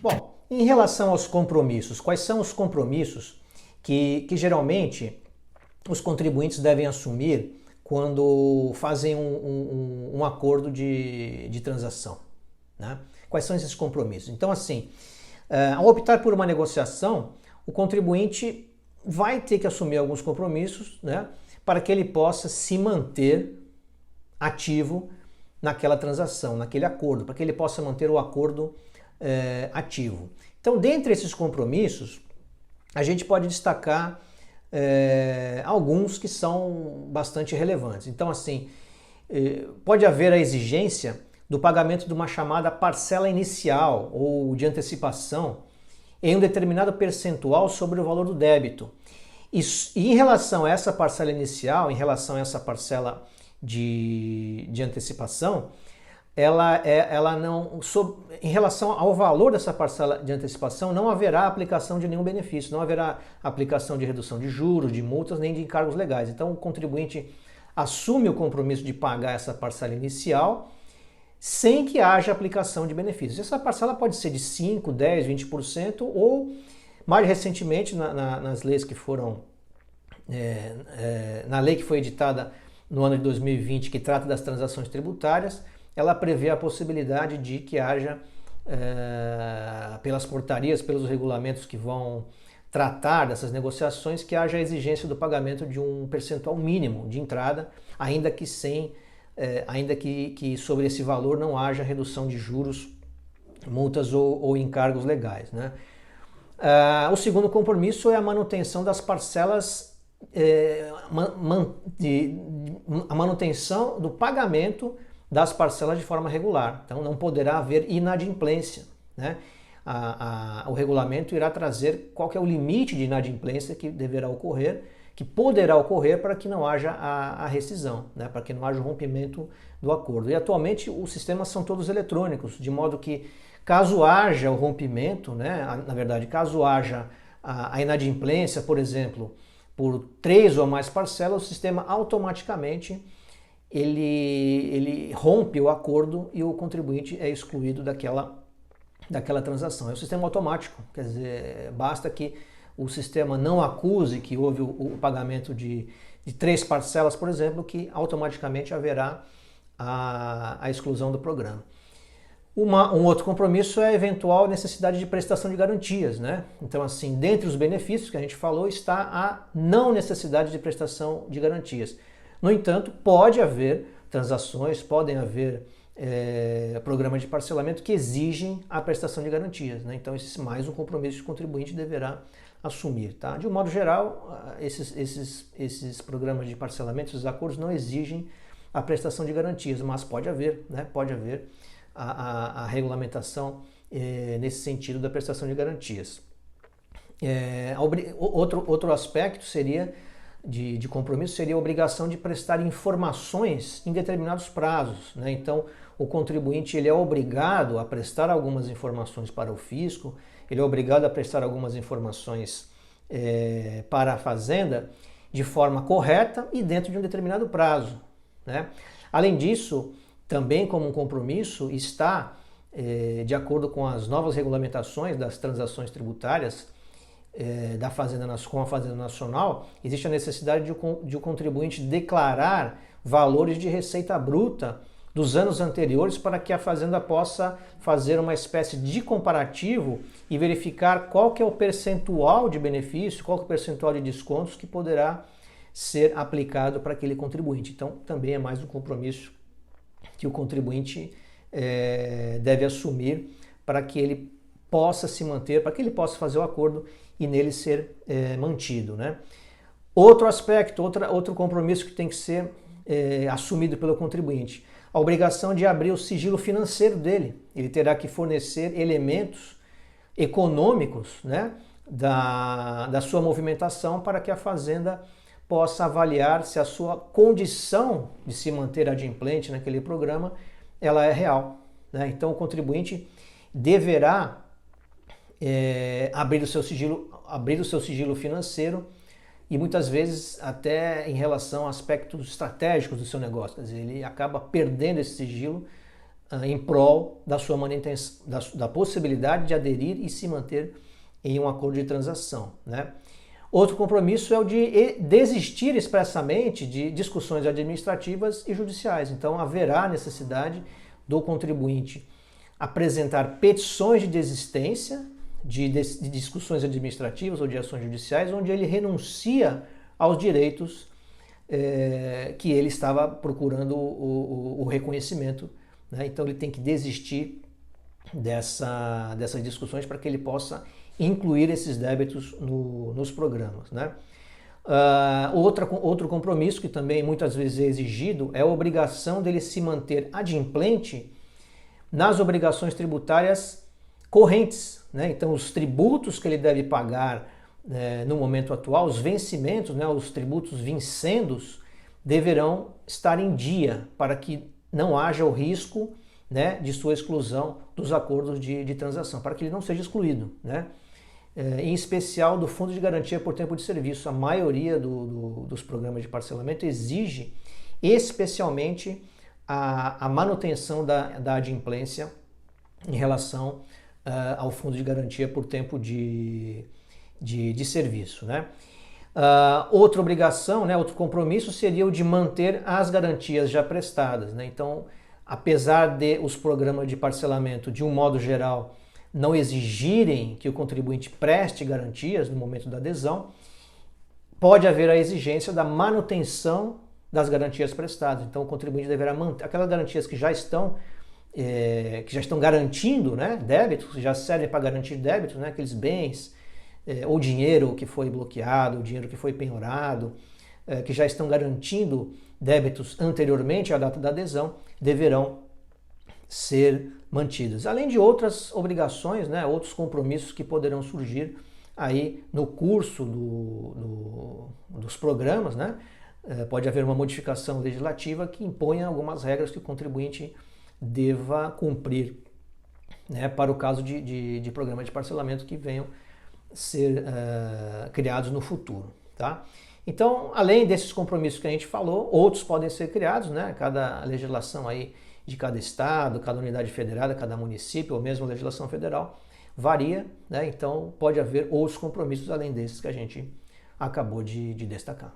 Bom, em relação aos compromissos, quais são os compromissos que geralmente os contribuintes devem assumir quando fazem um acordo de transação, né? Quais são esses compromissos? Então, assim, ao optar por uma negociação, o contribuinte vai ter que assumir alguns compromissos, né, para que ele possa se manter ativo naquela transação, naquele acordo, para que ele possa manter o acordo ativo. Então, dentre esses compromissos, a gente pode destacar alguns que são bastante relevantes. Então, assim, pode haver a exigência do pagamento de uma chamada parcela inicial ou de antecipação em um determinado percentual sobre o valor do débito. E em relação a essa parcela inicial, em relação a essa parcela de antecipação, ela não, em relação ao valor dessa parcela de antecipação, não haverá aplicação de nenhum benefício, não haverá aplicação de redução de juros, de multas, nem de encargos legais. Então o contribuinte assume o compromisso de pagar essa parcela inicial sem que haja aplicação de benefícios. Essa parcela pode ser de 5%, 10%, 20% ou, mais recentemente, nas leis que foram, na lei que foi editada no ano de 2020, que trata das transações tributárias, ela prevê a possibilidade de que haja, pelas portarias, pelos regulamentos que vão tratar dessas negociações, que haja a exigência do pagamento de um percentual mínimo de entrada, ainda que sobre esse valor não haja redução de juros, multas ou encargos legais, né? O segundo compromisso é a manutenção das parcelas, a manutenção do pagamento das parcelas de forma regular. Então não poderá haver inadimplência, né? O regulamento irá trazer qual que é o limite de inadimplência que deverá ocorrer, que poderá ocorrer para que não haja a rescisão, né? Para que não haja o rompimento do acordo. E atualmente os sistemas são todos eletrônicos, de modo que caso haja o rompimento, né? Na verdade, caso haja a inadimplência, por exemplo, por 3 ou mais parcelas, o sistema automaticamente ele rompe o acordo e o contribuinte é excluído daquela transação. É um sistema automático, quer dizer, basta que o sistema não acuse que houve o pagamento de 3 parcelas, por exemplo, que automaticamente haverá a exclusão do programa. Um outro compromisso é a eventual necessidade de prestação de garantias, né? Então, assim, dentre os benefícios que a gente falou está a não necessidade de prestação de garantias. No entanto, pode haver transações, podem haver programas de parcelamento que exigem a prestação de garantias, né? Então, esse é mais um compromisso que o contribuinte deverá assumir, tá? De um modo geral, esses programas de parcelamento, esses acordos não exigem a prestação de garantias, mas pode haver, né? Pode haver a regulamentação nesse sentido da prestação de garantias. Outro aspecto seria de compromisso seria a obrigação de prestar informações em determinados prazos, né? Então, o contribuinte ele é obrigado a prestar algumas informações para o fisco, ele é obrigado a prestar algumas informações para a Fazenda de forma correta e dentro de um determinado prazo, né? Além disso, também como um compromisso está, de acordo com as novas regulamentações das transações tributárias da Fazenda, com a Fazenda Nacional, existe a necessidade de o contribuinte declarar valores de receita bruta dos anos anteriores para que a Fazenda possa fazer uma espécie de comparativo e verificar qual que é o percentual de benefício, qual que é o percentual de descontos que poderá ser aplicado para aquele contribuinte. Então, também é mais um compromisso que o contribuinte deve assumir para que ele possa se manter, para que ele possa fazer o acordo e nele ser mantido, né? Outro aspecto, outro compromisso que tem que ser assumido pelo contribuinte, a obrigação de abrir o sigilo financeiro dele. Ele terá que fornecer elementos econômicos, né, da sua movimentação para que a Fazenda possa avaliar se a sua condição de se manter adimplente naquele programa ela é real, né? Então o contribuinte deverá abrir o seu sigilo financeiro e muitas vezes até em relação a aspectos estratégicos do seu negócio. Quer dizer, ele acaba perdendo esse sigilo em prol da sua manutenção, da possibilidade de aderir e se manter em um acordo de transação, né? Outro compromisso é o de desistir expressamente de discussões administrativas e judiciais. Então, haverá necessidade do contribuinte apresentar petições de desistência de discussões administrativas ou de ações judiciais, onde ele renuncia aos direitos que ele estava procurando o reconhecimento, né? Então, ele tem que desistir dessas discussões para que ele possa incluir esses débitos nos programas, né? Outro compromisso que também muitas vezes é exigido é a obrigação dele se manter adimplente nas obrigações tributárias correntes, né? Então, os tributos que ele deve pagar no momento atual, os vencimentos, né, os tributos vincendos, deverão estar em dia para que não haja o risco, né, de sua exclusão dos acordos de transação, para que ele não seja excluído, né? Em especial do Fundo de Garantia por Tempo de Serviço. A maioria dos programas de parcelamento exige especialmente a manutenção da adimplência em relação ao Fundo de Garantia por Tempo de Serviço, né? Outra obrigação, né, outro compromisso seria o de manter as garantias já prestadas, né? Então, apesar de os programas de parcelamento, de um modo geral, não exigirem que o contribuinte preste garantias no momento da adesão, pode haver a exigência da manutenção das garantias prestadas. Então, o contribuinte deverá manter aquelas garantias que já estão garantindo, né, débitos, que já servem para garantir débitos, né, aqueles bens ou dinheiro que foi bloqueado, dinheiro que foi penhorado, que já estão garantindo débitos anteriormente à data da adesão, deverão ser mantidas. Além de outras obrigações, né, outros compromissos que poderão surgir aí no curso dos programas, né? Pode haver uma modificação legislativa que imponha algumas regras que o contribuinte deva cumprir, né, para o caso de programas de parcelamento que venham ser criados no futuro, tá? Então, além desses compromissos que a gente falou, outros podem ser criados, né? Cada legislação aí de cada estado, cada unidade federada, cada município, ou mesmo a legislação federal, varia, né? Então, pode haver outros compromissos além desses que a gente acabou de destacar.